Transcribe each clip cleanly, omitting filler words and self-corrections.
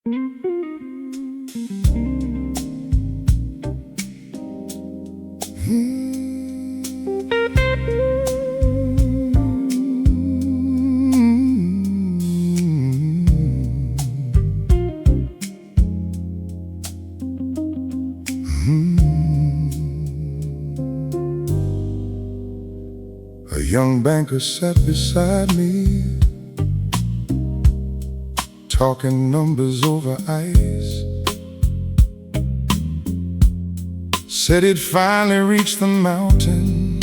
A young banker sat beside me, talking numbers over ice. Said he'd finally reached the mountain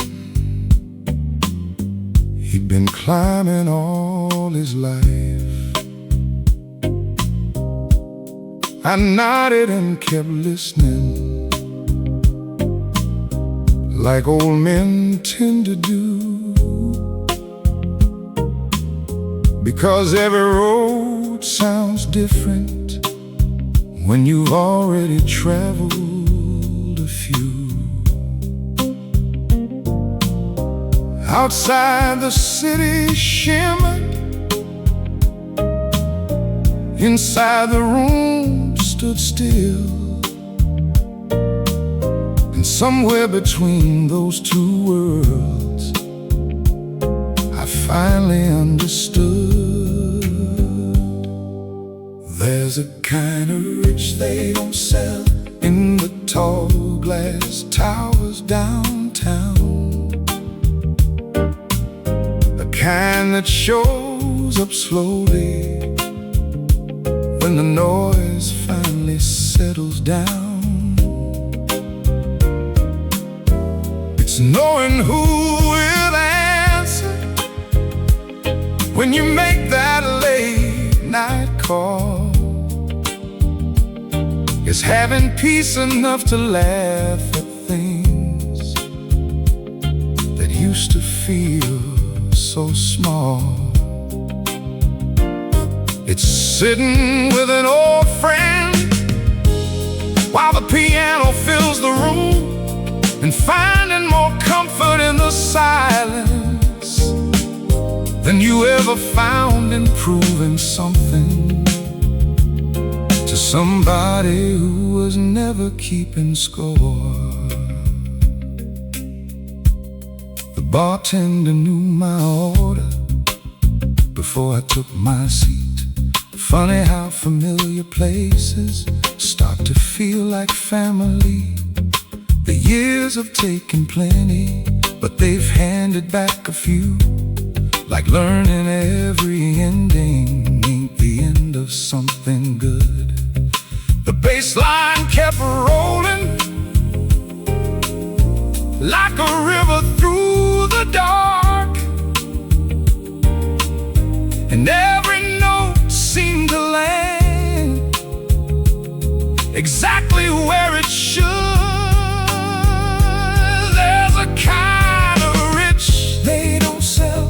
he'd been climbing all his life. I nodded and kept listening, like old men tend to do, because every road sounds different when you've already traveled a few. Outside the city shimmered, inside the room stood still, and somewhere between those two worlds I finally understood. There's a kind of rich they don't sell in the tall glass towers downtown, the kind that shows up slowly when the noise finally settles down. It's knowing who will answer when you make that late night call. It's having peace enough to laugh at things that used to feel so small. It's sitting with an old friend while the piano fills the room, and finding more comfort in the silence than you ever found in proving something to somebody who was never keeping score. The bartender knew my order before I took my seat. Funny how familiar places start to feel like family. The years have taken plenty, but they've handed back a few, like learning every ending ain't the end of something good. The bass line kept rolling like a river through the dark, and every note seemed to land exactly where it should. There's a kind of rich they don't sell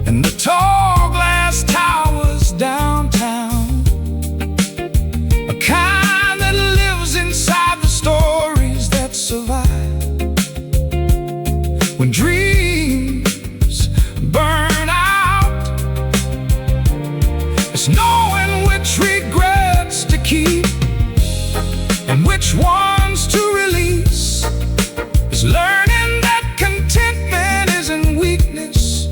in the tall glass towers downtown, a kind that lives inside the stories that survive. When dreams burn out, it's knowing which regrets to keep and which ones to release. It's learning that contentment isn't weakness,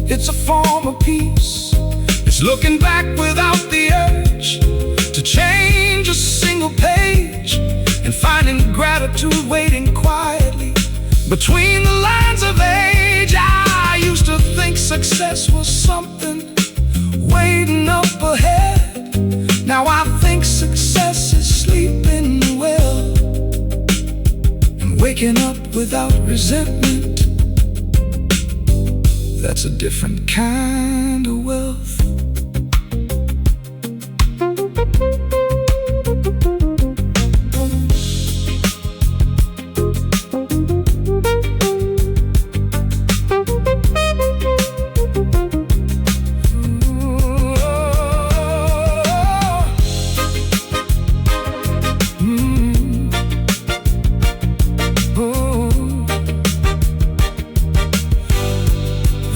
it's a form of peace. It's looking back without the urge to change a single page, and finding gratitude waiting quietly between the lines of age. I used to think success was something waiting up ahead. Now I think success is sleeping well and waking up without resentment. That's a different kind of wealth.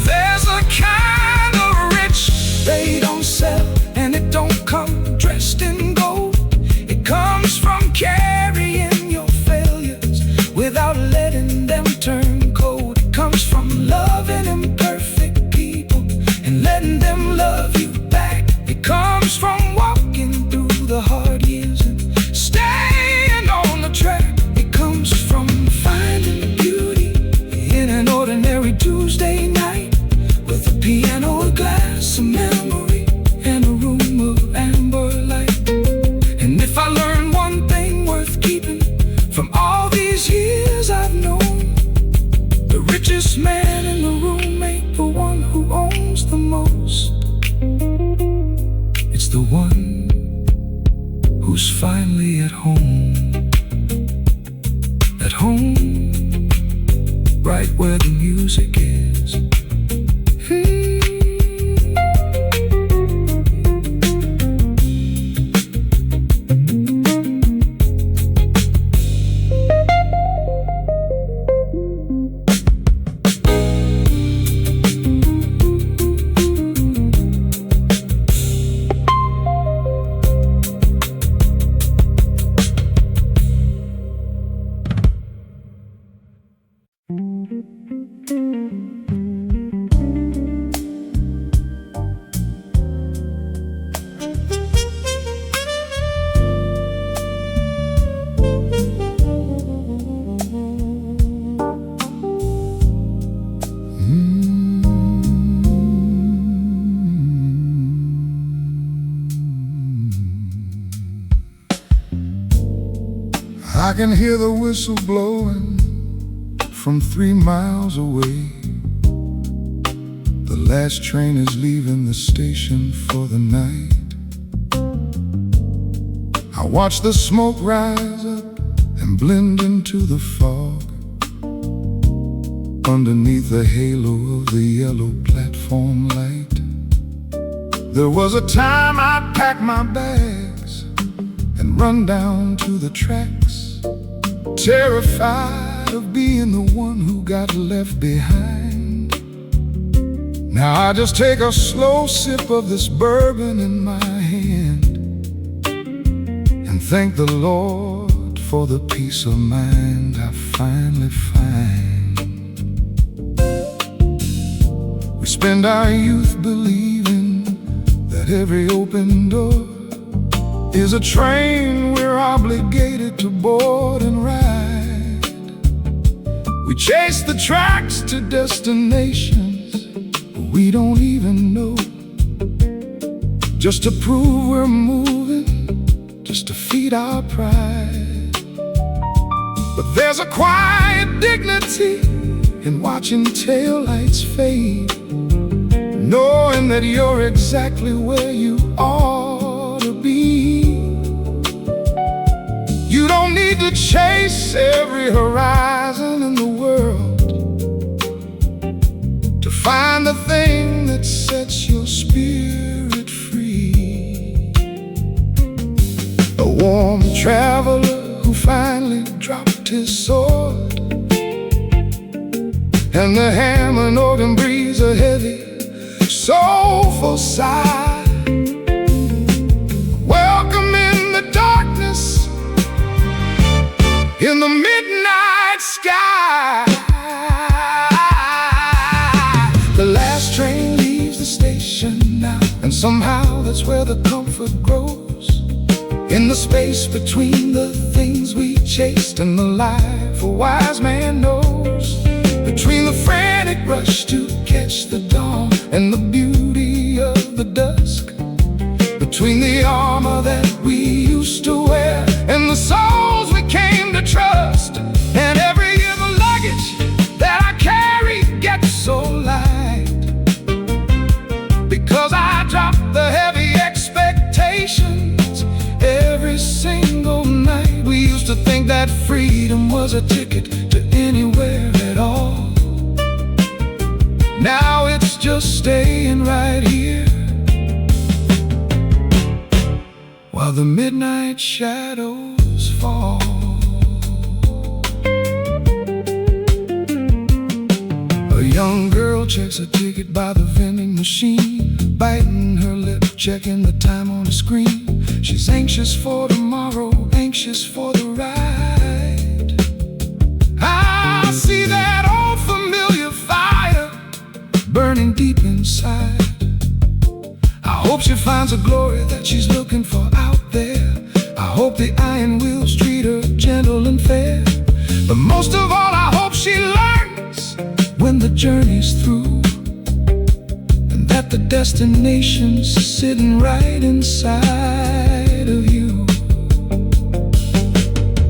There's a kind of rich who's finally at home. At home, right where the music is. I can hear the whistle blowing from 3 miles away. The last train is leaving the station for the night. I watch the smoke rise up and blend into the fog underneath the halo of the yellow platform light. There was a time I'd pack my bags and run down to the tracks, terrified of being the one who got left behind. Now I just take a slow sip of this bourbon in my hand and thank the Lord for the peace of mind I finally find. We spend our youth believing that every open door is a train we're obligated to board and ride. We chase the tracks to destinations we don't even know, just to prove we're moving, just to feed our pride. But there's a quiet dignity in watching taillights fade, knowing that you're exactly where you ought to be. You don't need to chase every horizon in the world to find the thing that sets your spirit free. A warm traveler who finally dropped his sword, and the hammer and organ breathes a heavy, soulful sigh. Welcome in the darkness, in the midnight sky. The last train leaves the station now, and somehow that's where the comfort grows, in the space between the things we chased and the life a wise man knows. Between the frantic rush to catch the dawn and the beauty of the dusk, between the armor that we used to wear and the souls we came to trust. And every year the luggage that I carry gets so light, because I dropped the heavy expectations every single night. We used to think that freedom was a ticket to anywhere at all. Now it's just staying right here while the midnight shadows fall. A young girl checks a ticket by the vending machine, biting her lip, checking the time on the screen. She's anxious for tomorrow, anxious for the ride. I see that old familiar fire burning deep inside. I hope she finds a glory that she's looking for out there. I hope the iron wheels treat her gentle and fair. But most of all, I hope she learns when the journey's through, and that the destination's sitting right inside of you.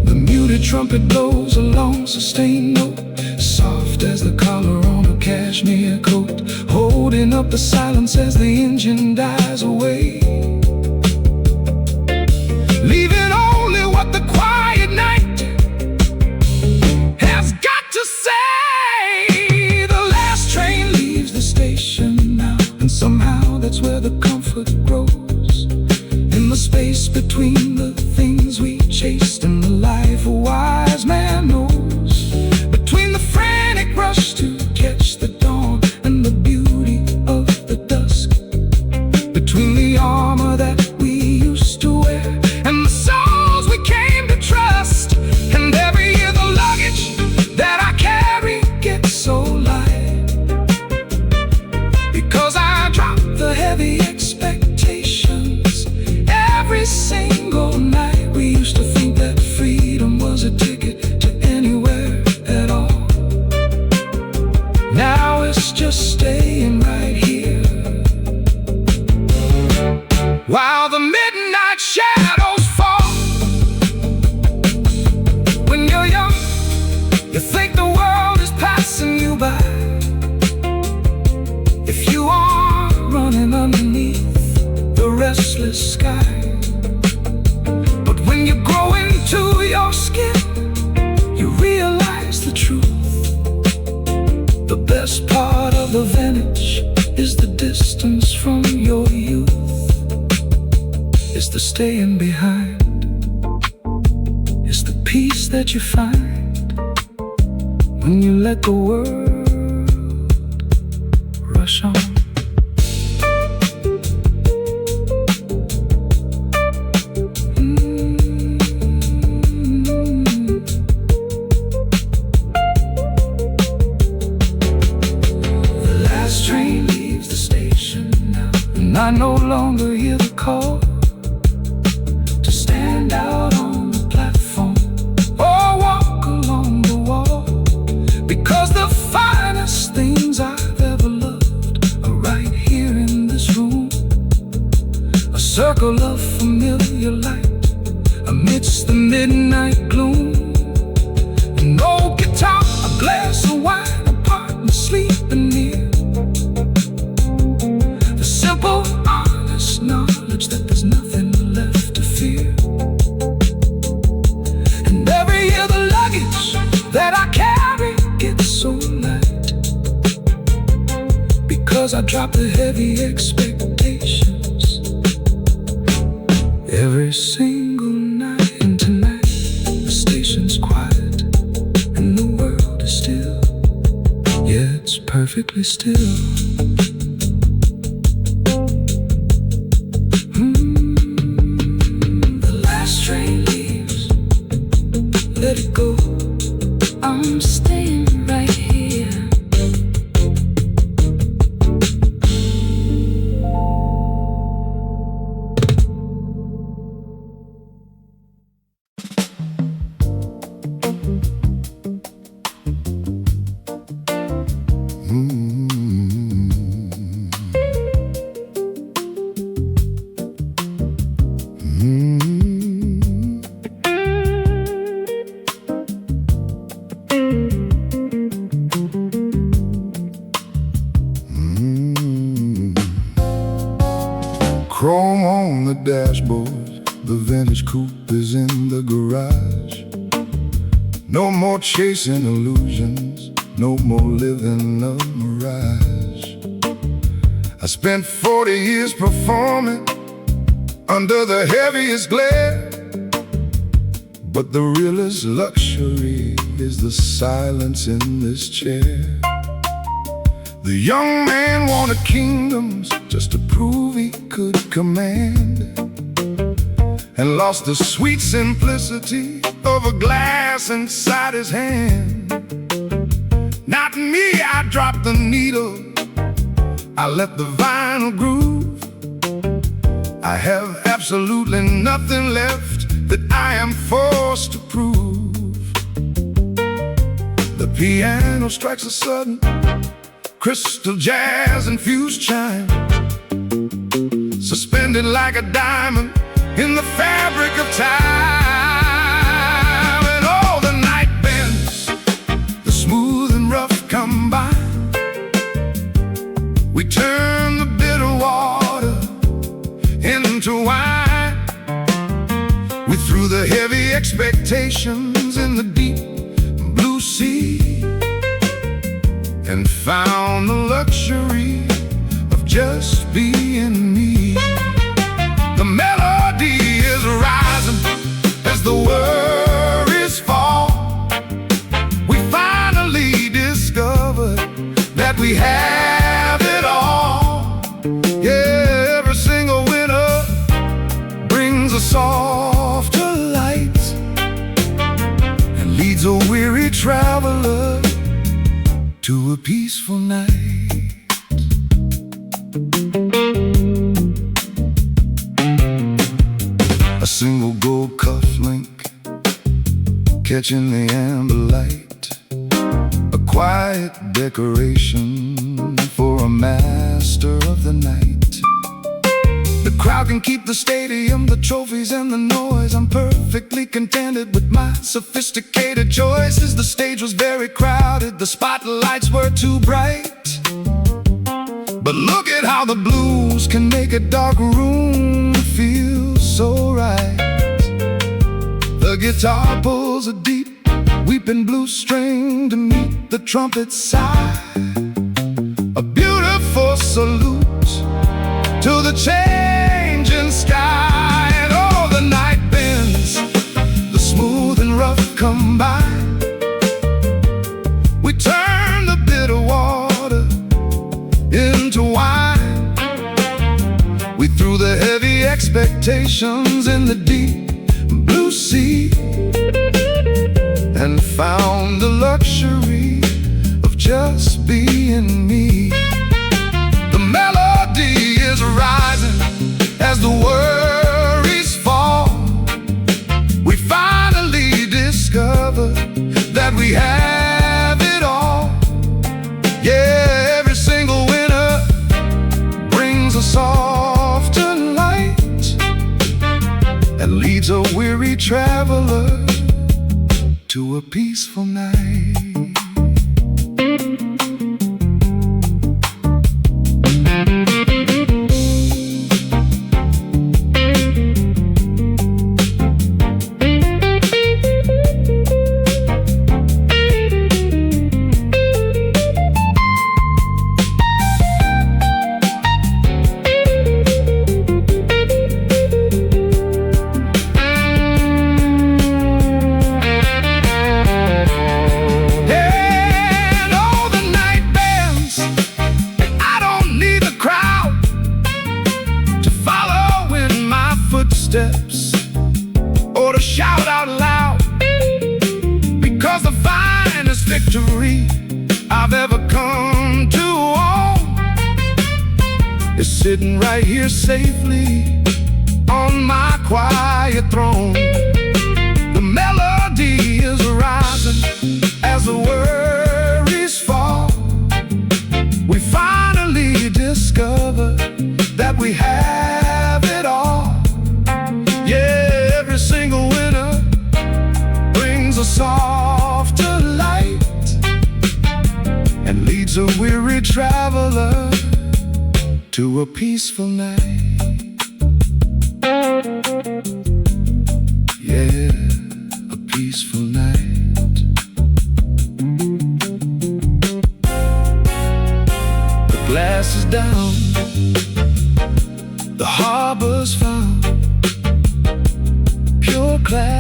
The muted trumpet blows a long sustained note, soft as the collar on a cashmere coat, holding up the silence as the engine dies away, leaving between the things we chased and the life a wise man knows, between the frantic rush to catch the dawn and the beauty of the dusk, between the armor that we used to wear and the souls we came to trust. And every year the luggage that I carry gets so light, because I dropped the heavy expectations. Every single night we used to think that freedom was a ticket to anywhere at all. Now it's just staying right here, while the midnight shadows fall. When you're young, you think the world is passing you by, if you are running underneath the restless sky. But when you grow into your skin, you realize the truth. The best part of the vantage is the distance from your youth. It's the staying behind, it's the peace that you find when you let the world rush on. The last train leaves the station now, and I no longer hear the call to stand out on the platform or walk along the wall, because the finest things I've ever loved are right here in this room. A circle of familiar light amidst the midnight gloom, an old guitar, a glass of wine, a partner sleeping near, the simple, honest knowledge that there's nothing left to fear. And every year the luggage that I carry gets so light, because I drop the heavy expectations. Every single night, and tonight the station's quiet and the world is still. Yeah, it's perfectly still. The last train leaves, let it go, I'm staying right here. Chrome on the dashboard, the vintage coupe is in the garage. No more chasing illusions, no more living a mirage. I spent 40 years performing under the heaviest glare, but the realest luxury is the silence in this chair. The young man wanted kingdoms just to prove he could command, and lost the sweet simplicity of a glass inside his hand. Not me, I dropped the needle, I let the vinyl groove. I have absolutely nothing left that I am forced to prove. The piano strikes a sudden crystal jazz-infused chime, suspended like a diamond in the fabric of time. And all the night bends, the smooth and rough combine. We turn the bitter water into wine. We threw the heavy expectations in the deep blue sea, and found the luxury of just being me. The melody is right. brings a softer light and leads a weary traveler to a peaceful night. A single gold cufflink catching the amber light, a quiet decoration for a master of the night. The crowd can keep the stadium, the trophies and the noise. I'm perfectly contented with my sophisticated choices. The stage was very crowded, the spotlights were too bright, but look at how the blues can make a dark room feel so right. The guitar pulls a deep, weeping blues string to meet the trumpet's sigh. A beautiful salute to the changing sky. And all the night bends, the smooth and rough come by. We turn the bitter water into wine. We threw the heavy expectations in the deep blue sea and found the luxury of just being me. The melody is rising as the worries fall. We finally discover that we have it all. Yeah, every single winner brings a softer light and leads a weary traveler to a peaceful night. Or to shout out loud, because the finest victory I've ever come to own is sitting right here safely on my quiet throne. The melody is rising as the worries fall. We finally discover that we have it all. Yeah, every single winner brings a softer light and leads a weary traveler to a peaceful night. Yeah, a peaceful night. The glass is down, the harbor's found, pure class.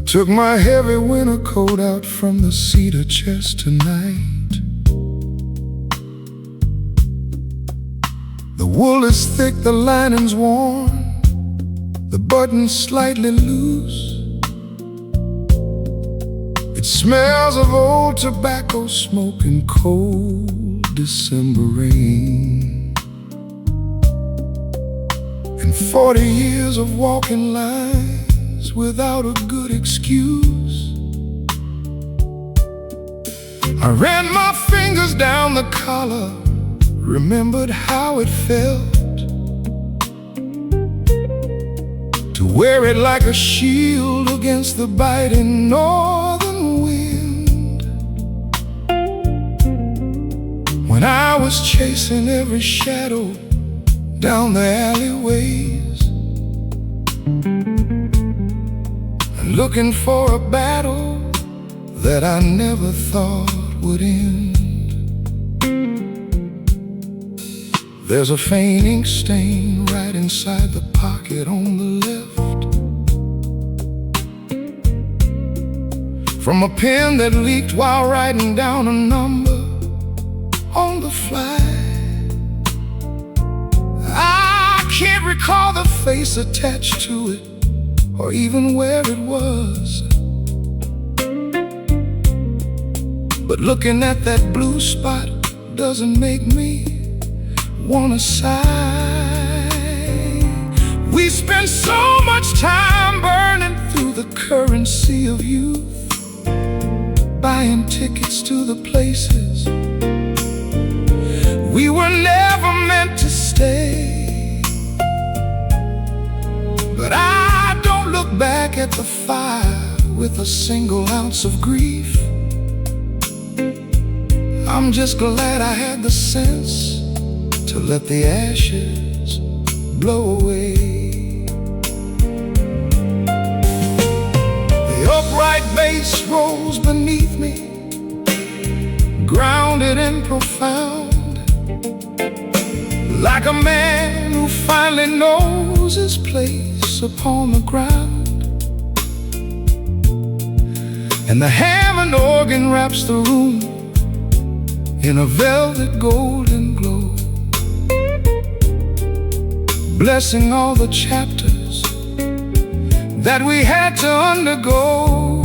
Took my heavy winter coat out from the cedar chest tonight. The wool is thick, the lining's worn, the button's slightly loose. It smells of old tobacco smoke and cold December rain, and 40 years of walking lines without a good excuse. I ran my fingers down the collar, remembered how it felt to wear it like a shield against the biting northern wind. When I was chasing every shadow down the alleyways and looking for a battle that I never thought would end. There's a faint ink stain right inside the pocket on the left, from a pen that leaked while writing down a number on the fly. I can't recall the face attached to it or even where it was, but looking at that blue spot doesn't make me wanna sigh. We spend so much time burning through the currency of youth, buying tickets to the places we were never meant to stay. But I don't look back at the fire with a single ounce of grief. I'm just glad I had the sense to let the ashes blow away. The upright bass rolls beneath me, grounded and profound, like a man who finally knows his place upon the ground. And the Hammond organ wraps the room in a velvet golden glow, blessing all the chapters that we had to undergo.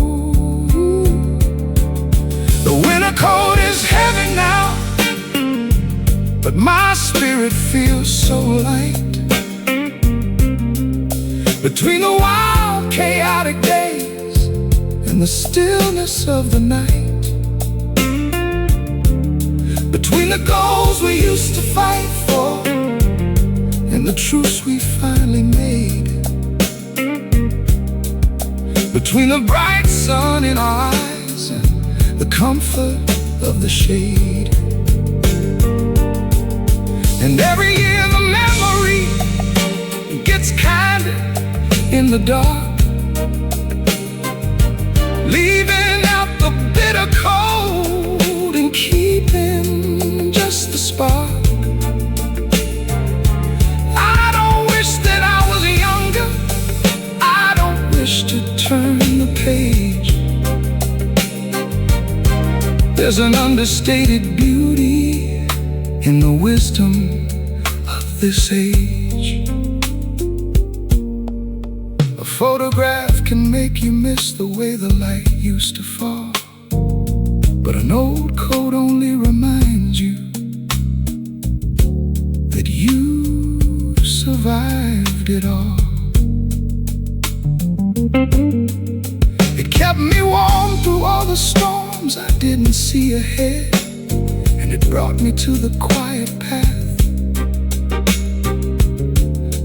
The winter coat is heavy now, but my spirit feels so light. Between the wild, chaotic days and the stillness of the night, between the goals we used to fight for and the truce we finally made, between the bright sun in our eyes and the comfort of the shade. And every year the memory gets kinder in the dark, leaving out the bitter cold and keeping just the spark. To turn the page, there's an understated beauty in the wisdom of this age. A photograph can make you miss the way the light used to fall, but an old coat only reminds you that you survived it all. It kept me warm through all the storms I didn't see ahead, and it brought me to the quiet path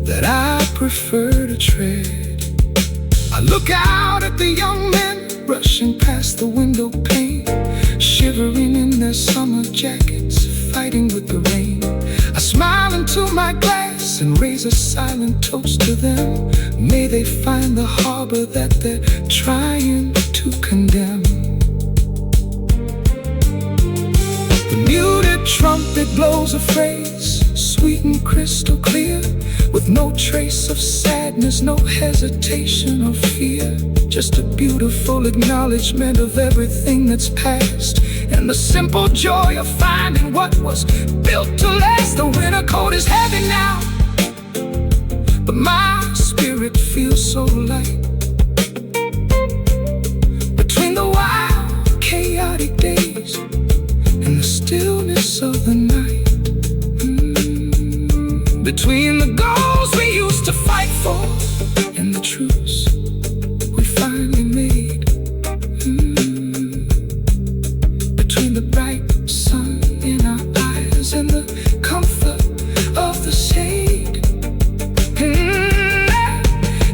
that I prefer to tread. I look out at the young men rushing past the window pane, shivering in their summer jackets, fighting with the rain. I smile into my glass and raise a silent toast to them. May they find the harbor that they're trying to condemn. The muted trumpet blows a phrase, sweet and crystal clear, with no trace of sadness, no hesitation or fear. Just a beautiful acknowledgement of everything that's past, and the simple joy of finding what was built to last. The winter coat is heavy now, but my spirit feels so light. Between the wild, chaotic days and the stillness of the night, between the goals we used to fight for and the truce we finally made, between the bright sun in our eyes and the comfort of the shade,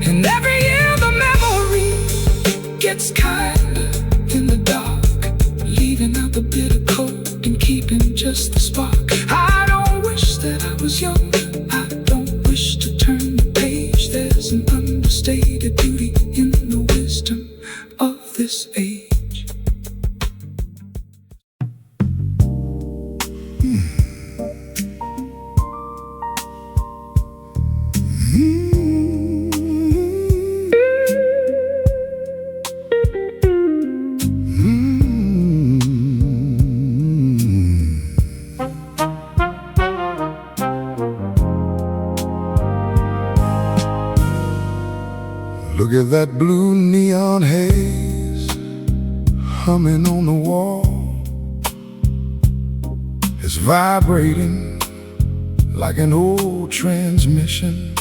and Look at that blue neon haze humming on the wall. It's vibrating like an old transmission.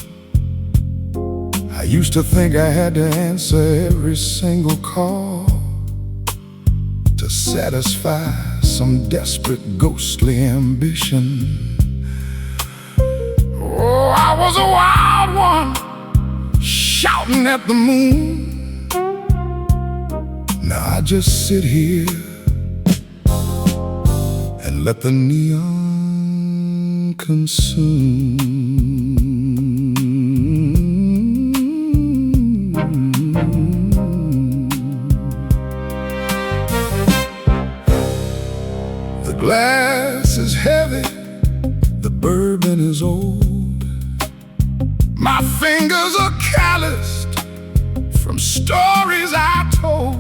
I used to think I had to answer every single call to satisfy some desperate ghostly ambition. Oh, I was a wild one, shouting at the moon. Now I just sit here and let the neon consume. The glass is heavy, the bourbon is old. My fingers are calloused from stories I told.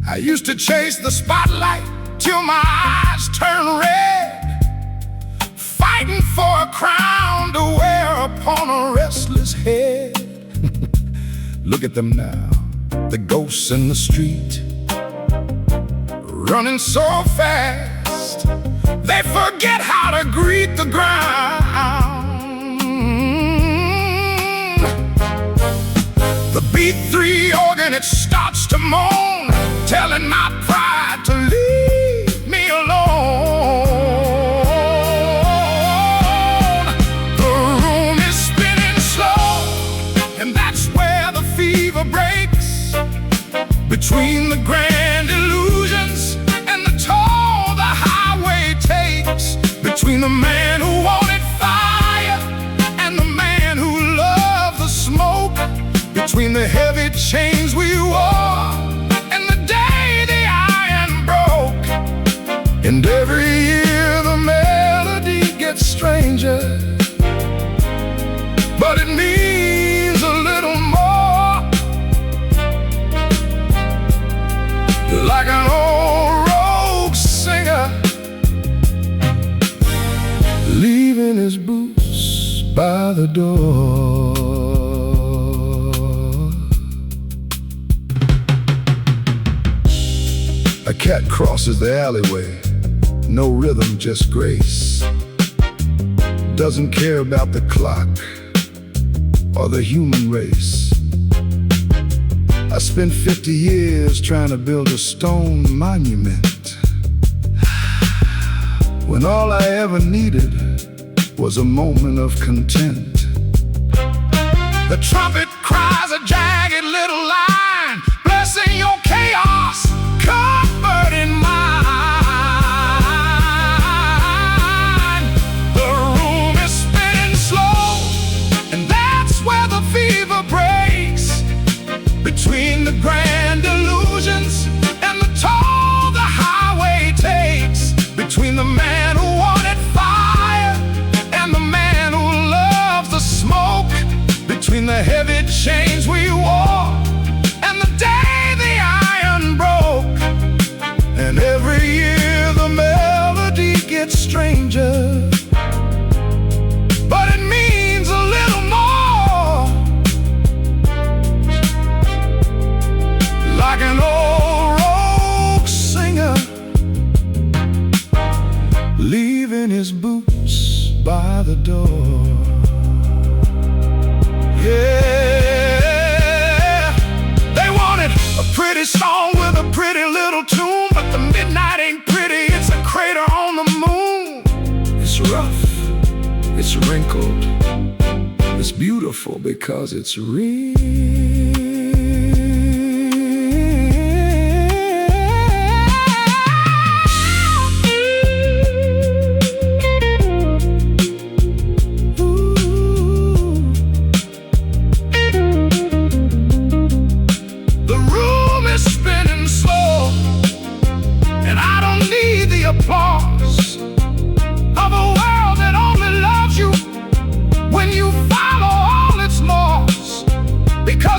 I used to chase the spotlight till my eyes turned red, fighting for a crown to wear upon a restless head. Look at them now, the ghosts in the street, running so fast they forget how to greet the ground. The B3 organ, it starts to moan, telling my pride to leave me alone. The room is spinning slow, and that's where the fever breaks, between the grand illusions and the toll the highway takes, between the man who wanted fire and the man who loved the smoke, between the heavy chains we wore and the day the iron broke. And every year the melody gets stranger, but it means a little more, like an old rogue singer leaving his boots by the door. A cat crosses the alleyway, no rhythm, just grace. Doesn't care about the clock or the human race. I spent 50 years trying to build a stone monument, when all I ever needed was a moment of content. The trumpet cries a jagged little line, blessing your chaos, comforting mine. The room is spinning slow, and that's where the fever breaks, between the grand illusions and the toll the highway takes, between the man who wanted fire and the man who loves the smoke, between the heavy chains we wore and the day the iron broke. And every year the melody gets stranger, but it means a little more, like an old rogue singer leaving his boots by the door. Yeah, they wanted a pretty song with a pretty little tune, but the midnight ain't pretty, it's a crater on the moon. It's rough, it's wrinkled, it's beautiful because it's real. Applause of a world that only loves you when you follow all its laws, because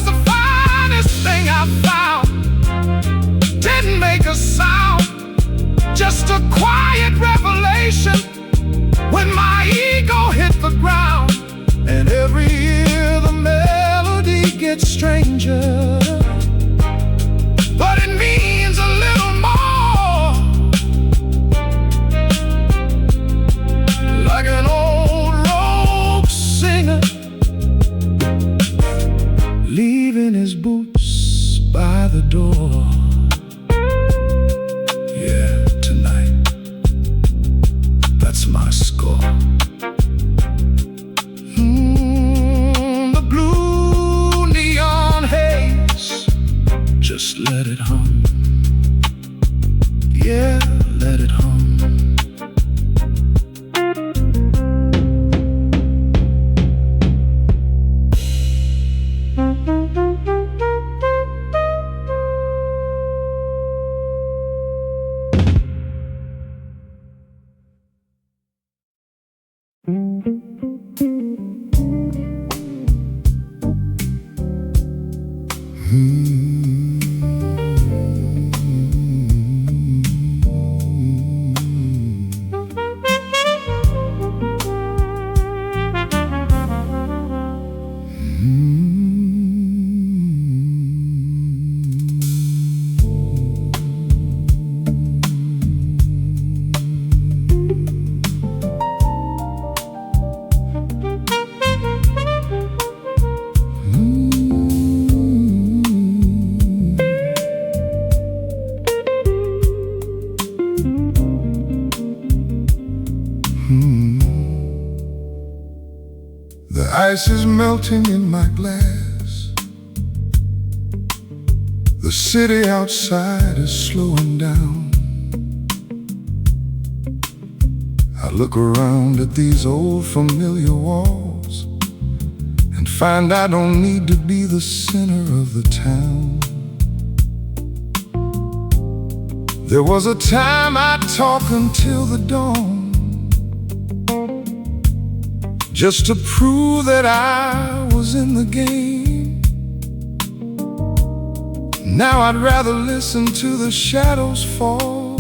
ice is melting in my glass. The city outside is slowing down. I look around at these old familiar walls and find I don't need to be the center of the town. There was a time I'd talk until the dawn, just to prove that I was in the game. Now I'd rather listen to the shadows fall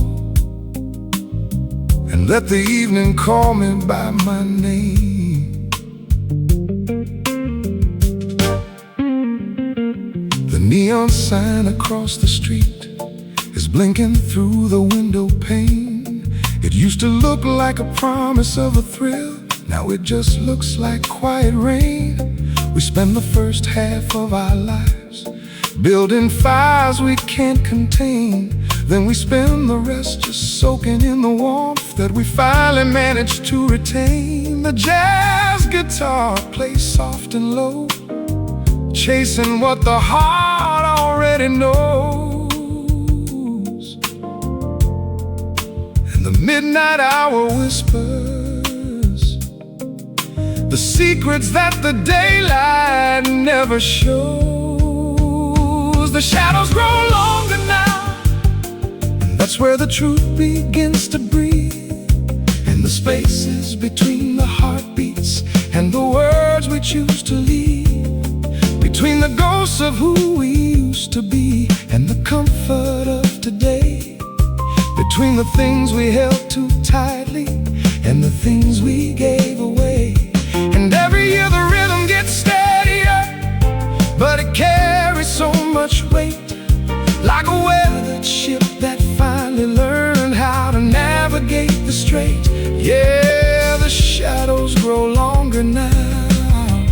and let the evening call me by my name. The neon sign across the street is blinking through the window pane. It used to look like a promise of a thrill. Now it just looks like quiet rain. We spend the first half of our lives building fires we can't contain. Then we spend the rest just soaking in the warmth that we finally managed to retain. The jazz guitar plays soft and low, chasing what the heart already knows. And the midnight hour whispers the secrets that the daylight never shows. The shadows grow longer now, and that's where the truth begins to breathe. In the spaces between the heartbeats and the words we choose to leave, between the ghosts of who we used to be and the comfort of today, between the things we held too tightly and the things we gave away. And every year the rhythm gets steadier, but it carries so much weight, like a weathered ship that finally learned how to navigate the strait. Yeah, the shadows grow longer now,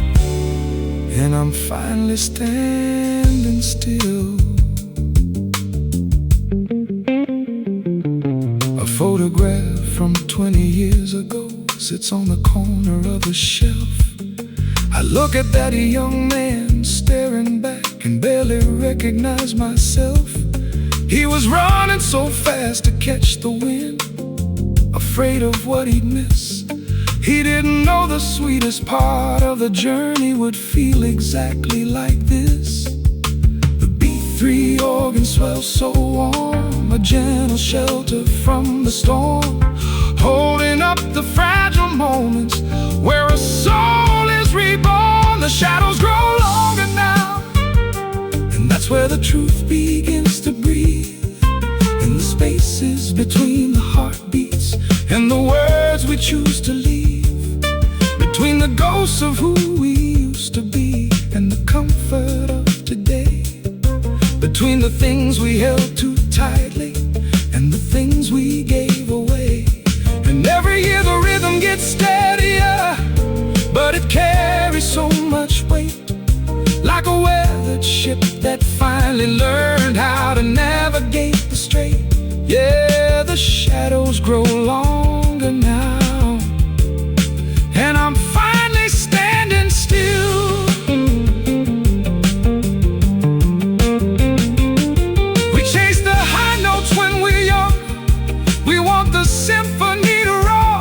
and I'm finally standing still. A photograph from 20 years ago sits on the corner of a shelf. I look at that young man staring back and barely recognize myself. He was running so fast to catch the wind, afraid of what he'd miss. He didn't know the sweetest part of the journey would feel exactly like this. The B3 organ swells so warm, a gentle shelter from the storm, holding up the fragile moments where a soul is reborn. The shadows grow longer now, and that's where the truth begins to breathe. In the spaces between the heartbeats and the words we choose to leave, between the ghosts of who we used to be and the comfort of today, between the things we held too tightly and the things we gave away. And every year the rhythm gets steadier, but it carries so much weight, like a weathered ship that finally learned how to navigate the strait. Yeah, the shadows grow longer now, and I'm finally standing still. We chase the high notes when we're young, we want the symphony to roar,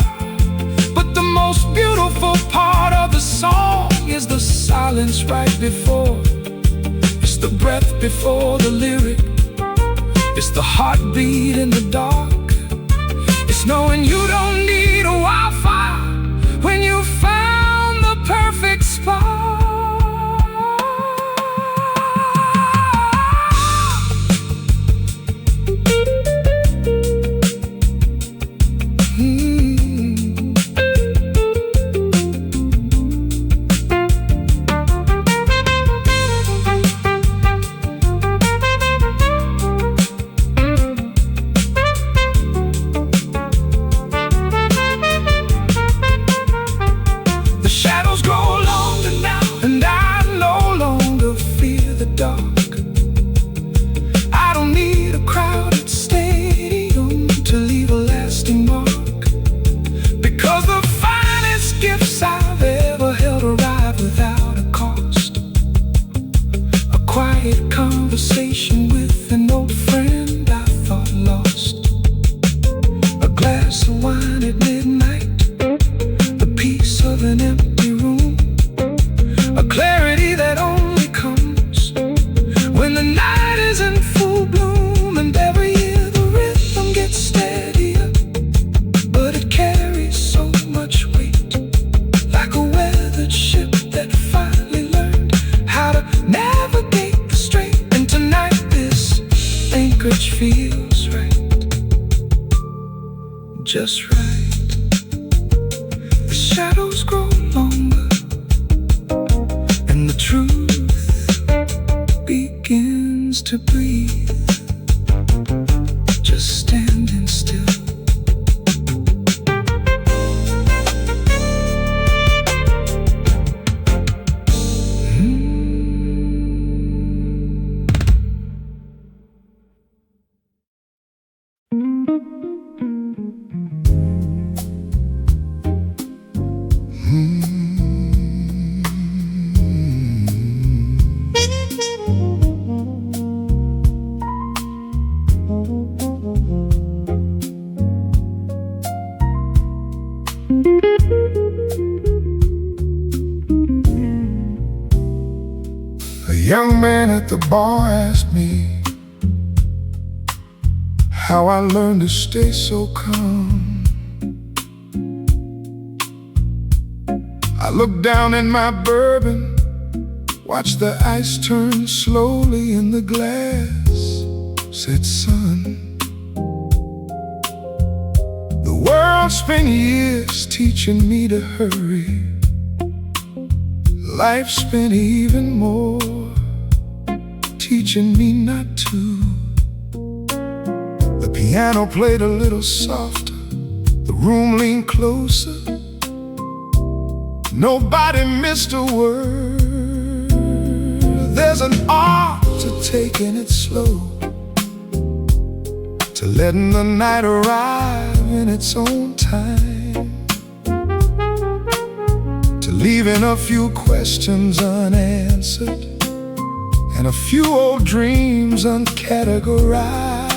but the most beautiful part of the song is the silence right before. It's the breath before the lyric, it's the heartbeat in the dark, it's knowing you don't need a Wi-Fi when you found the perfect spot. to breathe, just standing still. A young man at the bar asked me how I learned to stay so calm. I looked down in my bourbon, watched the ice turn slowly in the glass. Said, son, the world spent years teaching me to hurry. Life spent even more teaching me not to. The piano played a little softer, the room leaned closer. Nobody missed a word. There's an art to taking it slow, to letting the night arrive in its own time, to leaving a few questions unanswered and a few old dreams uncategorized.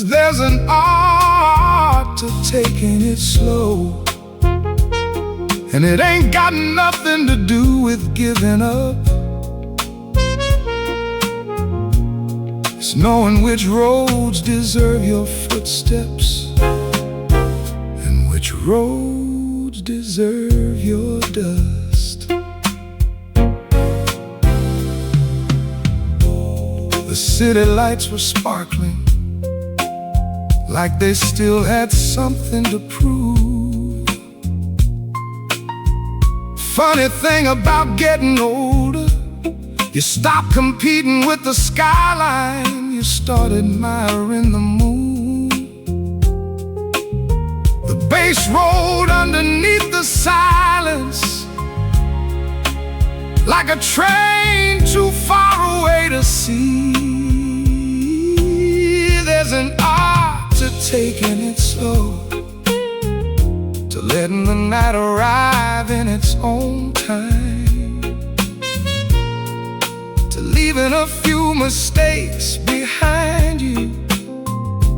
There's an art to taking it slow, and it ain't got nothing to do with giving up. It's knowing which roads deserve your footsteps and which roads deserve your dust. The city lights were sparkling, like they still had something to prove. Funny thing about getting older, you stop competing with the skyline, you start admiring the moon. The bass rolled underneath the silence, like a train too far away to see. There's an art to taking it slow, to letting the night arrive in its own time, to leaving a few mistakes behind you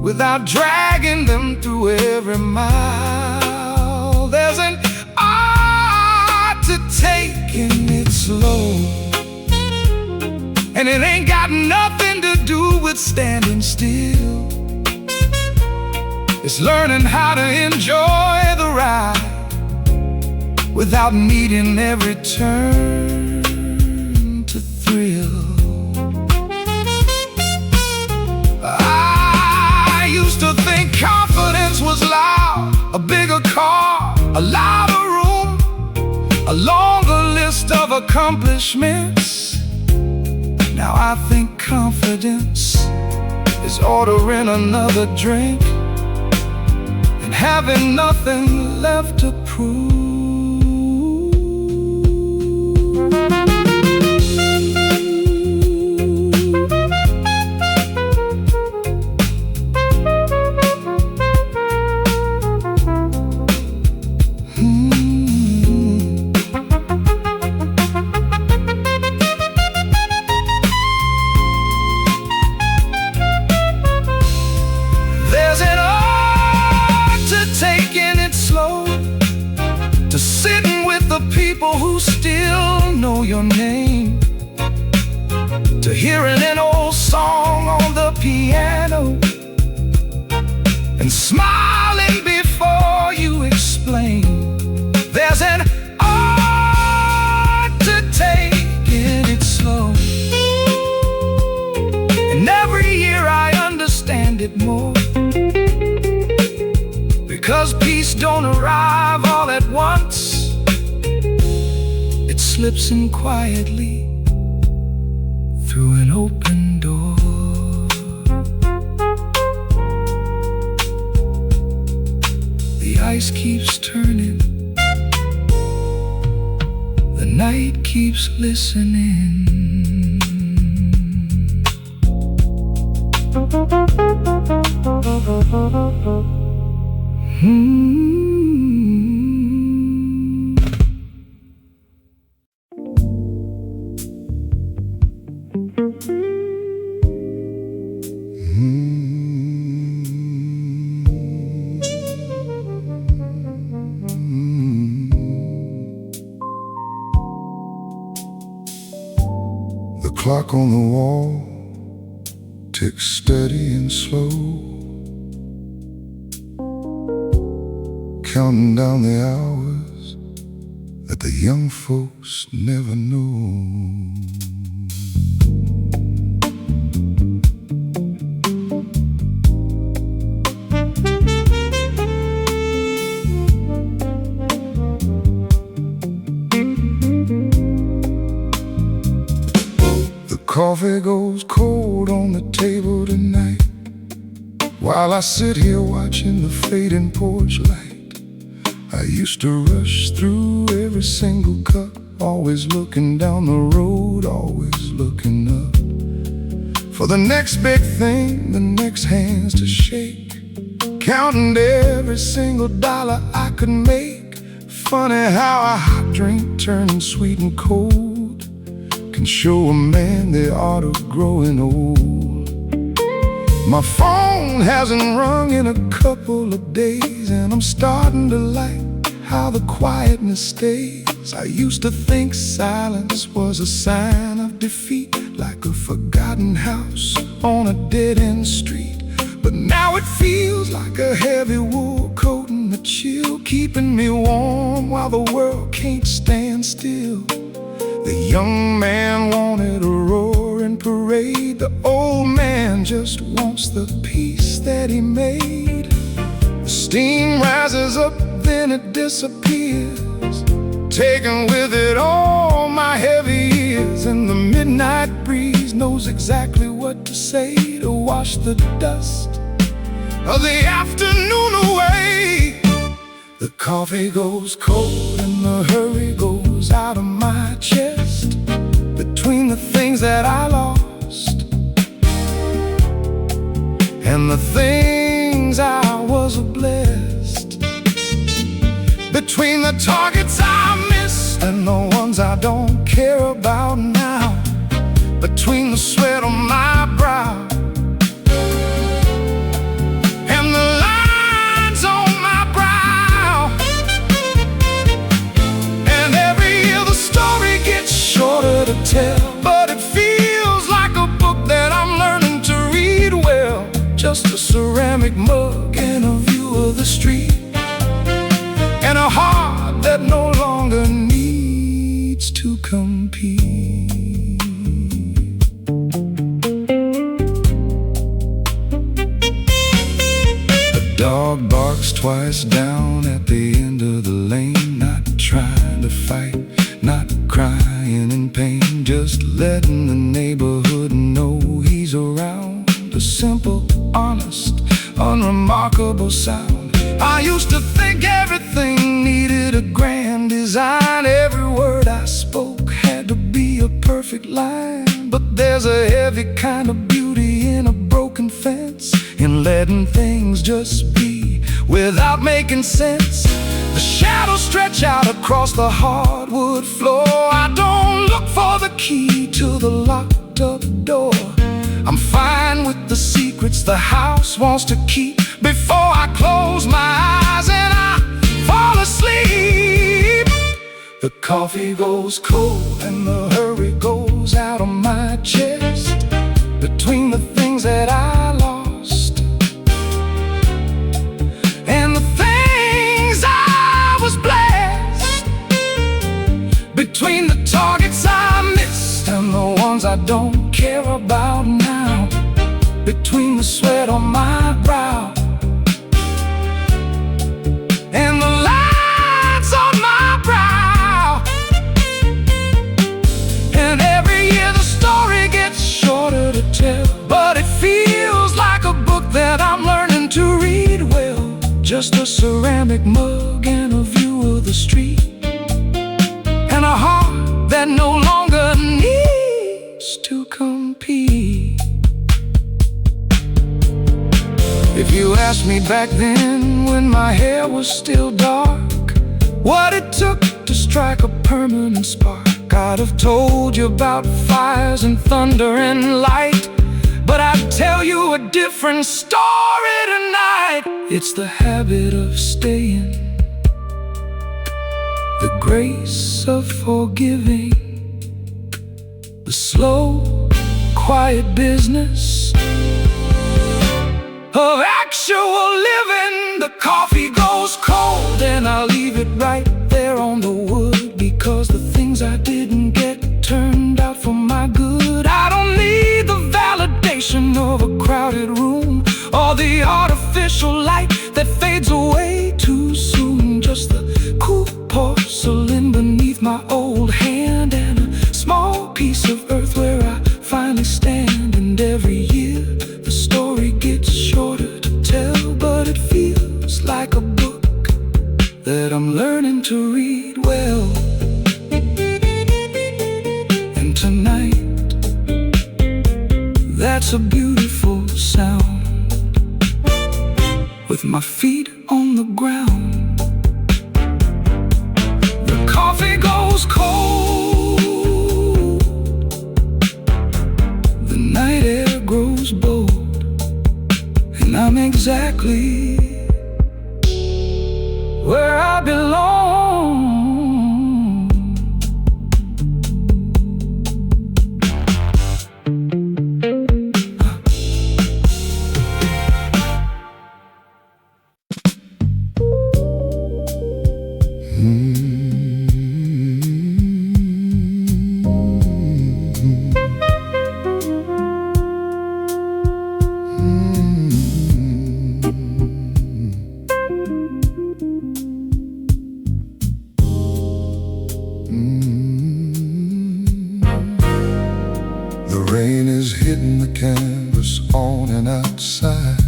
without dragging them through every mile. There's an art to taking it slow, and it ain't got nothing to do with standing still. It's learning how to enjoy the ride without needing every turn to thrill. I used to think confidence was loud, a bigger car, a louder room, a longer list of accomplishments. Now I think confidence is ordering another drink and having nothing left to prove. There's an art to taking it slow, to sitting with the people who still know your name, to hearing an old song on the piano and smiling before you explain. There's an art to taking it slow, and every year I understand it more, because peace don't arrive all at once. It slips in quietly through through an open door. The ice keeps turning, the night keeps listening. The clock on the wall ticks steady and slow, counting down the hours that the young folks never know. Coffee goes cold on the table tonight, while I sit here watching the fading porch light. I used to rush through every single cup, always looking down the road, always looking up for the next big thing, the next hands to shake, counting every single dollar I could make. Funny how a hot drink turning sweet and cold can show a man the art of growing old. My phone hasn't rung in a couple of days, and I'm starting to like how the quietness stays. I used to think silence was a sign of defeat, like a forgotten house on a dead-end street. But now it feels like a heavy wool coat and a chill, keeping me warm while the world can't stand still. The young man wanted a roaring parade, the old man just wants the peace that he made. The steam rises up, then it disappears, taking with it all my heavy years. And the midnight breeze knows exactly what to say to wash the dust of the afternoon away. The coffee goes cold and the hurry goes out of my chest, between the things that I lost and the things I was blessed, between the targets I missed and the ones I don't care about now, between the sweat on my brow and the lines on my brow. And every year the story gets shorter to tell, but it feels like a book that I'm learning to read well. Just a ceramic mug and a view of the street, and a heart that no longer needs to compete. A dog barks twice down at the end of the lane, not trying to fight, not crying in pain, just letting the neighborhood know he's around. A simple, honest, unremarkable sound. I used to think everything needed a grand design, every word I spoke had to be a perfect line. But there's a heavy kind of beauty in a broken fence, in letting things just be without making sense. The shadows stretch out across the hardwood floor. I don't look for the key to the locked up door. I'm fine with the secrets the house wants to keep before I close my eyes and I fall asleep. The coffee goes cold and the hurry goes out of my chest, between the things that I lost and the things I was blessed, between the targets I missed and the ones I don't care about now, between the sweat on my brow and the lines on my brow. And every year the story gets just a ceramic mug and a view of the street, and a heart that no longer needs to compete. If you asked me back then, when my hair was still dark, what it took to strike a permanent spark, I'd have told you about fires and thunder and light. But I'd tell you a different story tonight. It's the habit of staying, the grace of forgiving, the slow, quiet business of actual living. The coffee goes cold and I'll leave it right there on the wood, because the things I didn't get turned out for my good. I don't need the validation of a crowded room, or the artificial light that fades away too soon. Just the cool porcelain beneath my old hand, and a small piece of earth where I finally stand. And every year the story gets shorter to tell, but it feels like a book that I'm learning to read well. And tonight, that's a beautiful sound, with my feet on the ground. The coffee goes cold, the night air grows bold, and I'm exactly where I belong. The rain is hitting the canvas on and outside,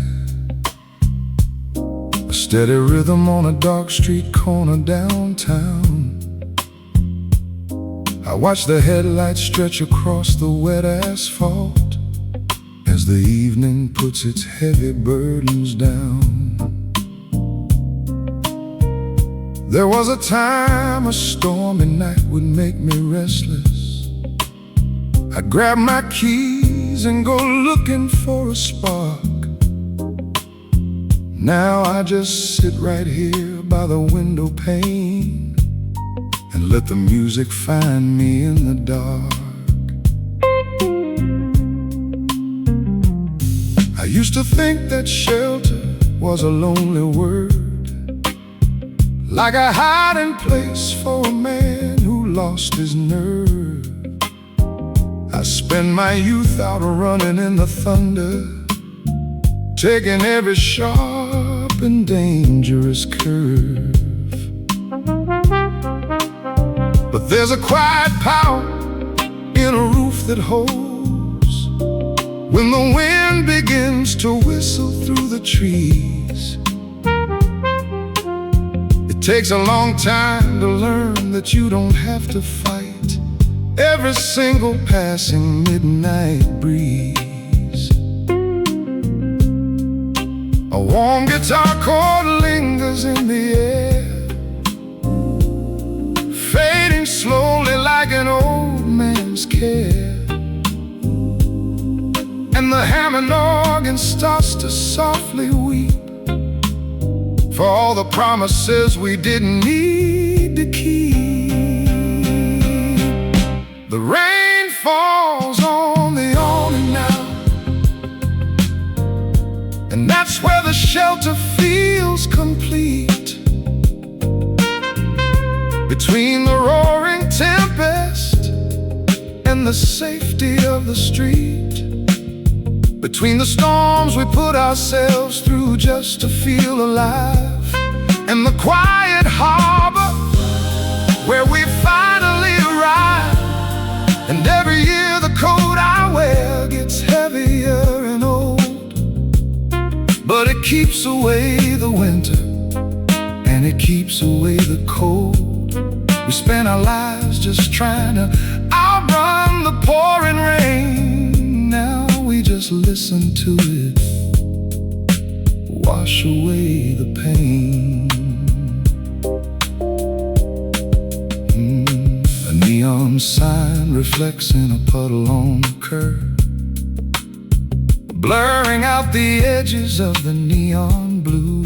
a steady rhythm on a dark street corner downtown. I watch the headlights stretch across the wet asphalt as the evening puts its heavy burdens down. There was a time a stormy night would make me restless. I'd grab my keys and go looking for a spark. Now I just sit right here by the window pane and let the music find me in the dark. I used to think that shelter was a lonely word, like a hiding place for a man who lost his nerve. I spend my youth out running in the thunder, taking every sharp and dangerous curve. But there's a quiet power in a roof that holds when the wind begins to whistle through the trees. It takes a long time to learn that you don't have to fight every single passing midnight breeze. A warm guitar chord lingers in the air, fading slowly like an old man's care. And the Hammond organ starts to softly weep for all the promises we didn't need to keep. The rain falls on the awning now, and that's where the shelter feels complete. Between the roaring tempest and the safety of the street, between the storms we put ourselves through just to feel alive, and the quiet harbor where we finally arrive. And every year the coat I wear gets heavier and old, but it keeps away the winter and it keeps away the cold. We spend our lives just trying to outrun the pouring rain. Now we just listen to it wash away the pain. A neon sign reflects in a puddle on the curb, blurring out the edges of the neon blue.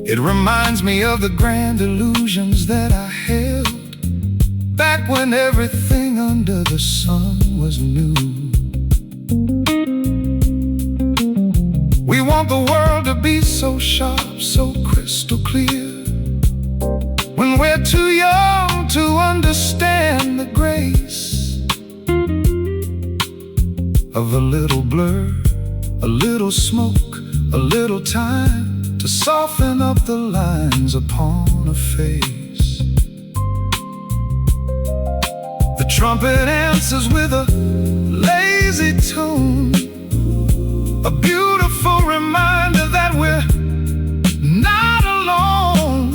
It reminds me of the grand illusions that I held back when everything under the sun was new. We want the world to be so sharp, so crystal clear, when we're too young to understand the grace of a little blur, a little smoke, a little time to soften up the lines upon a face. The trumpet answers with a lazy tune, a beautiful reminder that we're not alone,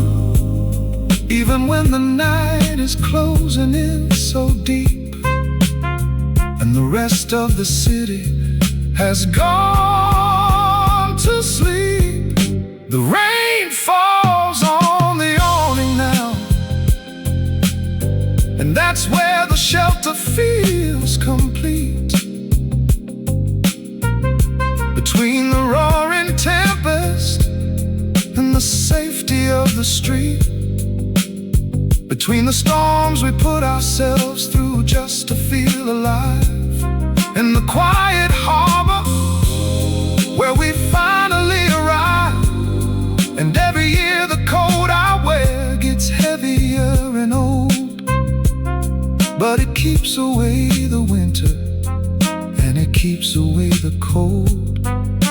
even when the night is closing in so deep and the rest of the city has gone to sleep. The rain falls on the awning now, and that's where the shelter feels complete. Between the roaring tempest and the safety of the street, between the storms we put ourselves through just to feel alive, and the quiet harbor where we finally arrive. And every year the coat I wear gets heavier and old, but it keeps away the winter and it keeps away the cold.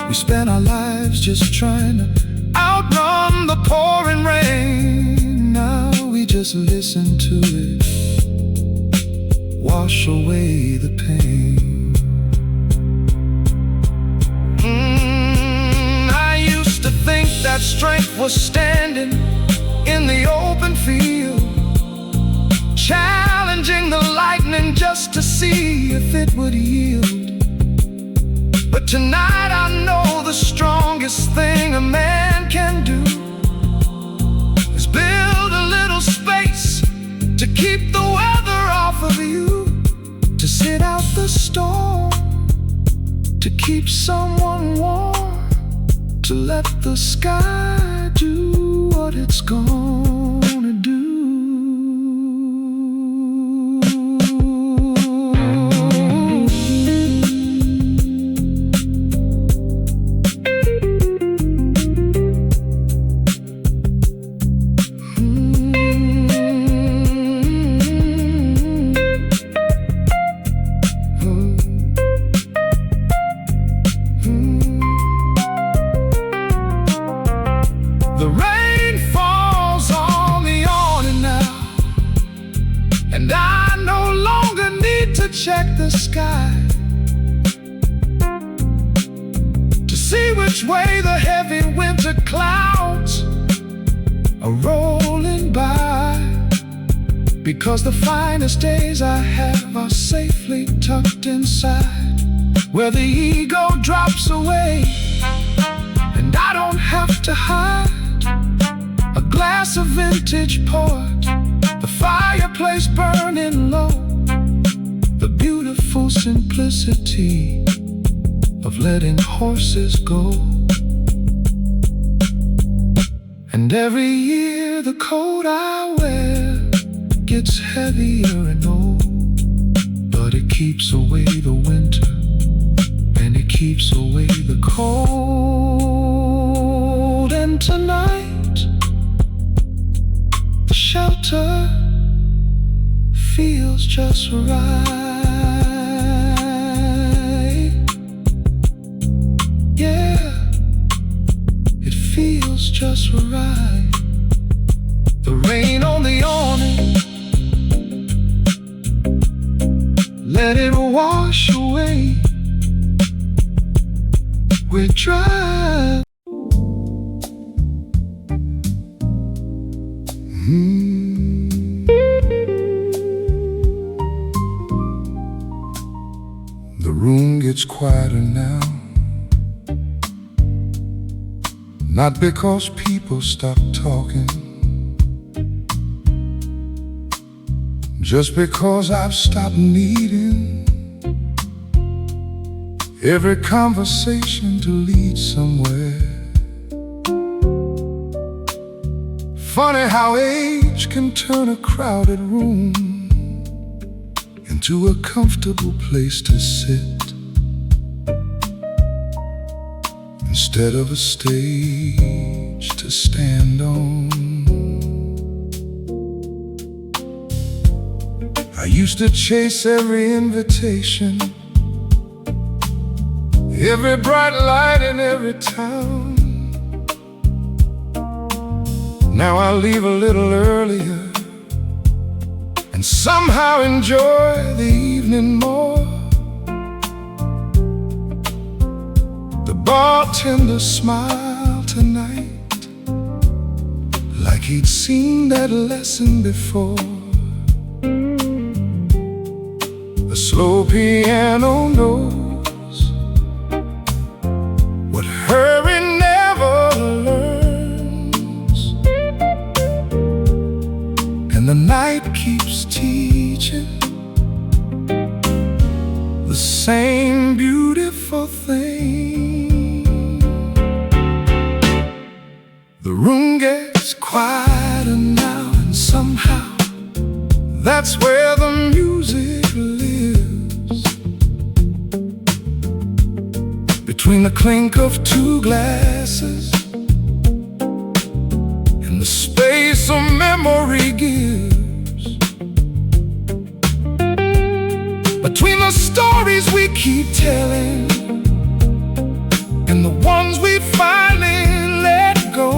We spend our lives just trying to outrun the pouring rain. Now we just listen to it wash away the pain. I used to think that strength was standing in the open field, challenging the lightning just to see if it would yield. But tonight I know the strongest thing a man can do is build a little space to keep the weather off of you, to sit out the storm, to keep someone warm, to let the sky do what it's gonna do. The rain falls on the awning now, and I no longer need to check the sky to see which way the heavy winter clouds are rolling by, because the finest days I have are safely tucked inside, where the ego drops away and I don't have to hide. A glass of vintage port, the fireplace burning low, the beautiful simplicity of letting horses go. And every year the coat I wear gets heavier and old, but it keeps away the winter and it keeps away the cold. And tonight the shelter feels just right. Yeah, it feels just right. The rain on the awning, let it wash away. We're dry. gets quieter now. Not because people stop talking, just because I've stopped needing every conversation to lead somewhere. Funny how age can turn a crowded room into a comfortable place to sit, instead of a stage to stand on. I used to chase every invitation, every bright light in every town. Now I leave a little earlier and somehow enjoy the evening more. The bartender smiled tonight, like he'd seen that lesson before. A slow piano knows what hurry never learns, and the night keeps teaching the same beautiful thing. The room gets quieter now, and somehow that's where the music lives. Between the clink of two glasses and the space a memory gives, between the stories we keep telling and the ones we finally let go,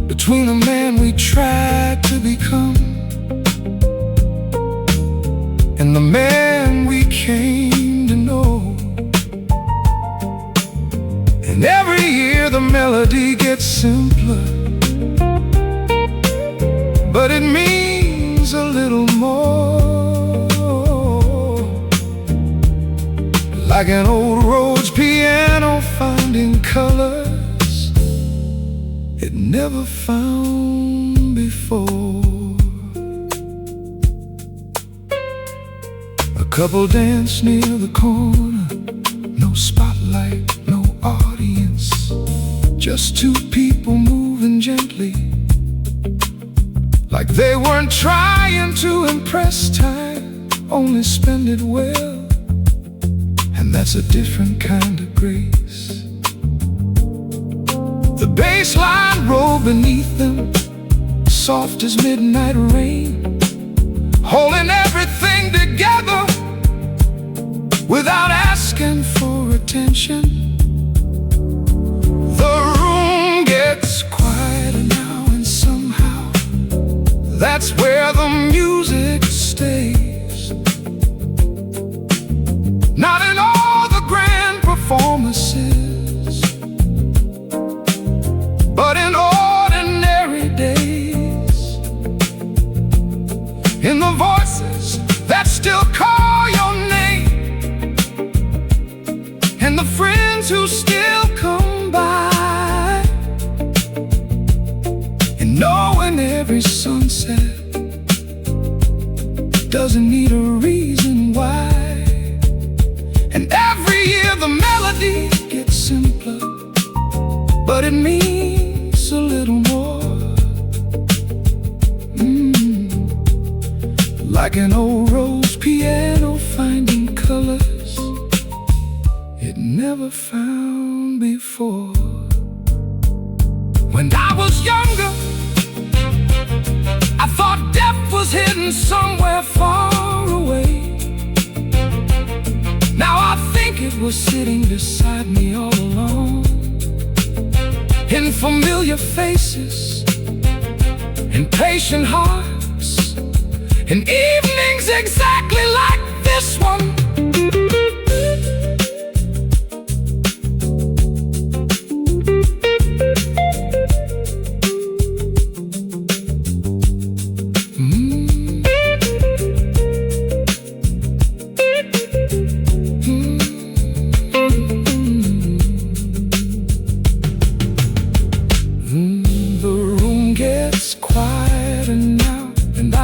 between the man we tried to become and the man we came to know. And every year the melody gets simpler, but it means a little more. Like an old Rhodes piano finding colors it never found before. A couple dance near the corner, no spotlight, no audience, just two people moving gently, like they weren't trying to impress time, only spend it well. And that's a different kind of grace. The bass line rolled beneath them, soft as midnight rain, holding everything together without asking for attention. The room gets quieter now, and somehow that's where the music stays. Not in all the grand performances, but in ordinary days, in the voices that still call your name, and the friends who still come by, and knowing every sunset doesn't need a reason why. And every year the melody gets simpler, but it means a little more. Like an old Rhodes piano finding colors it never found before. When I was younger, I thought death was hidden somewhere far away. Now I think it was sitting beside me all along, in familiar faces, in patient hearts, in evenings exactly like this one.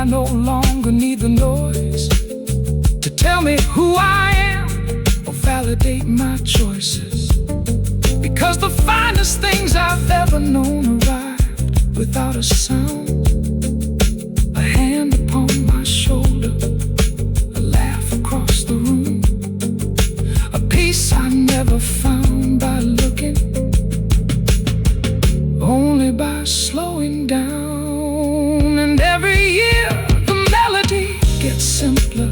I no longer need the noise to tell me who I am or validate my choices. Because the finest things I've ever known arrived without a sound. A hand upon my shoulder, a laugh across the room, a peace I never found by looking, only by slowing down. And every year the melody gets simpler,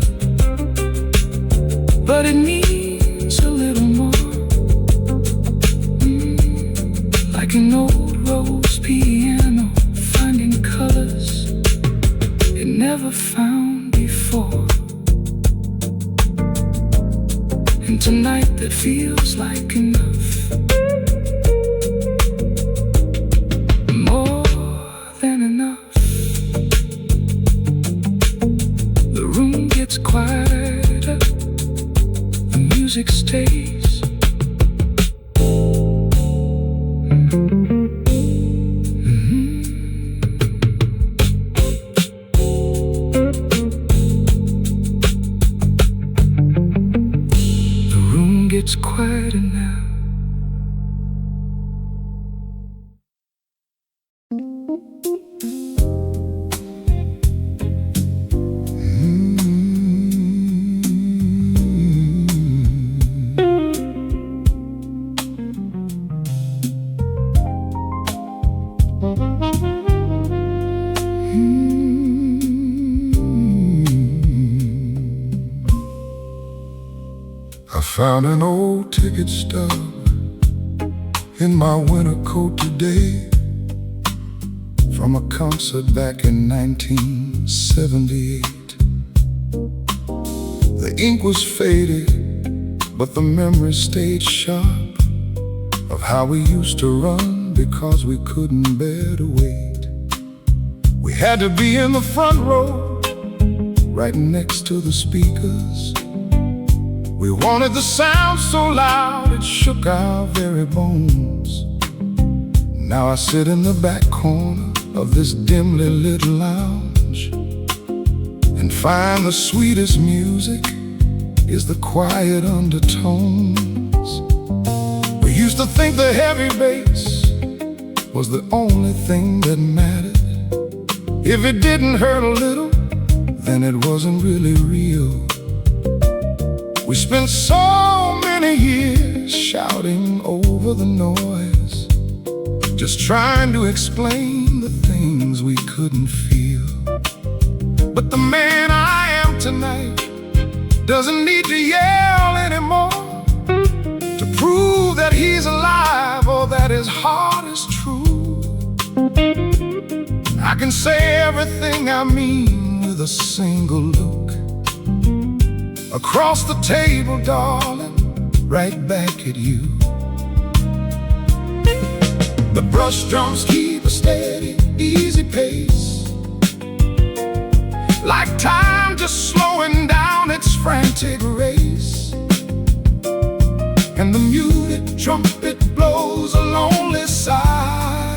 but it needs a little more. Like an old rose piano, finding colors it never found before. And tonight that feels like enough, more than enough. The room gets quieter, the music stays. It's quieter now. I found an old ticket stub in my winter coat today, from a concert back in 1978. The ink was faded, but the memory stayed sharp, of how we used to run because we couldn't bear to wait. We had to be in the front row, right next to the speakers. We wanted the sound so loud it shook our very bones. Now I sit in the back corner of this dimly lit lounge and find the sweetest music is the quiet undertones. We used to think the heavy bass was the only thing that mattered. If it didn't hurt a little, then it wasn't really real. We spent so many years shouting over the noise, just trying to explain the things we couldn't feel. But the man I am tonight doesn't need to yell anymore to prove that he's alive or that his heart is true. I can say everything I mean with a single look. Across the table, darling, right back at you. The brush drums keep a steady, easy pace, like time just slowing down its frantic race. And the muted trumpet blows a lonely sigh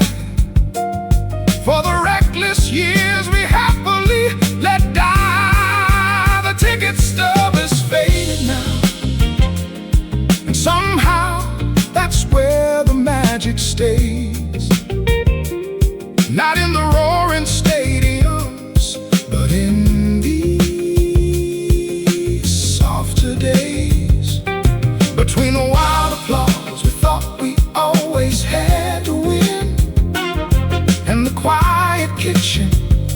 for the reckless years we happily let die. The ticket stub is faded now, and somehow that's where the magic stays. Not in the roaring stadiums, but in these softer days. Between the wild applause we thought we always had to win, and the quiet kitchen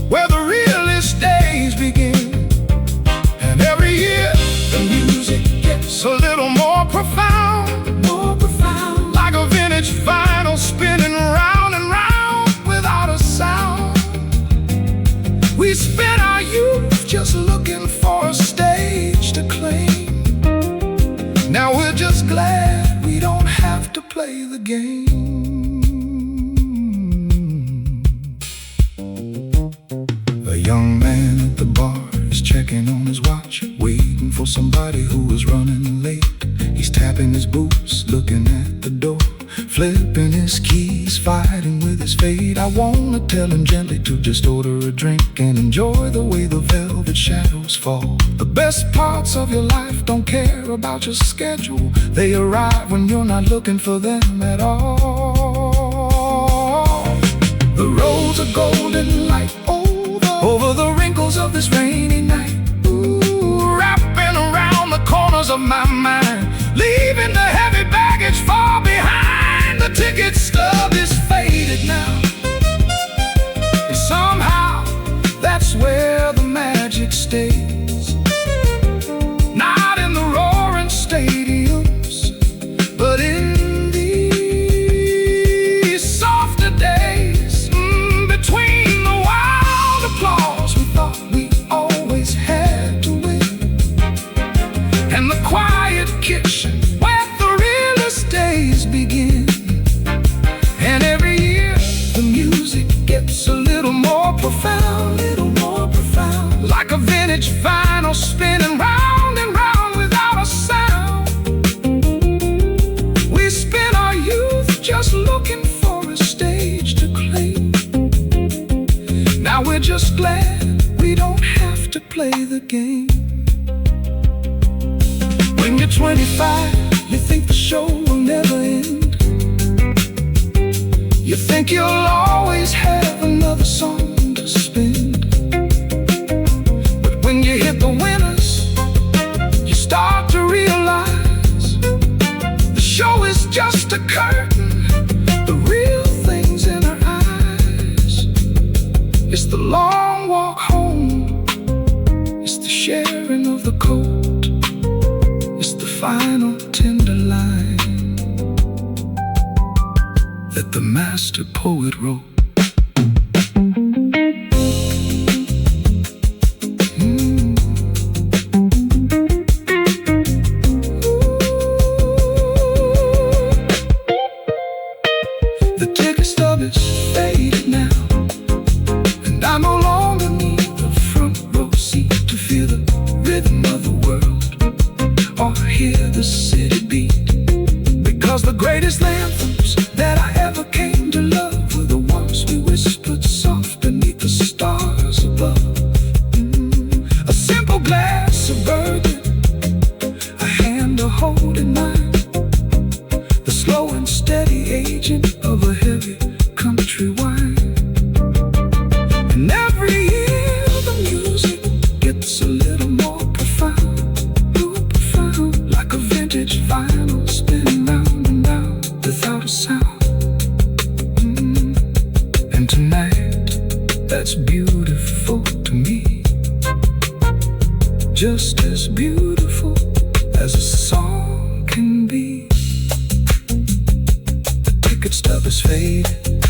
where the realest days begin. And every year the music gets a little more profound, like a vintage vinyl spinning round and round without a sound. We spent our youth just looking for a stage to claim. Now we're just glad we don't have to play the game. A young man at the bar is checking on his watch, waiting for somebody who was running late. He's tapping his boots, looking at the door, flipping his keys, fighting with his fate. I wanna tell him gently to just order a drink and enjoy the way the velvet shadows fall. The best parts of your life don't care about your schedule. They arrive when you're not looking for them at all. The roads are golden light over the wrinkles of this rainy night. Ooh, wrapping around the corners of my mind, leaving the heavy baggage far behind. The ticket stub is faded now, and somehow that's where the magic stays. Not in the roaring stadiums, but in these softer days, between the wild applause we thought we always had to win, and the quiet kitchen where the realest days begin. And every year the music gets a little more profound, like a vintage vinyl spinning round and round without a sound. We spent our youth just looking for a stage to claim. Now we're just glad we don't have to play the game. When you're 25, you think the show will never end. You think you'll always have another song to spin. But when you hit the winners, you start to realize the show is just a curtain. The real things in our eyes, it's the long walk home, it's the sharing of the coat, it's the final tender line that the master poet wrote. The ticket stub is faded now, and I no longer need the front row seat to feel the rhythm of the world or hear the city beat. Because the greatest anthems that I ever came to love were the ones we whispered soft beneath the stars above. A simple glass of bourbon, a hand to hold in mine, the slow and steady aging of a heavy country wine. And every year the music gets a little more profound, like a vintage vinyl spinning round and round without a sound. And tonight, that's beautiful to me, just as beautiful as a song can be. The ticket stub is faded,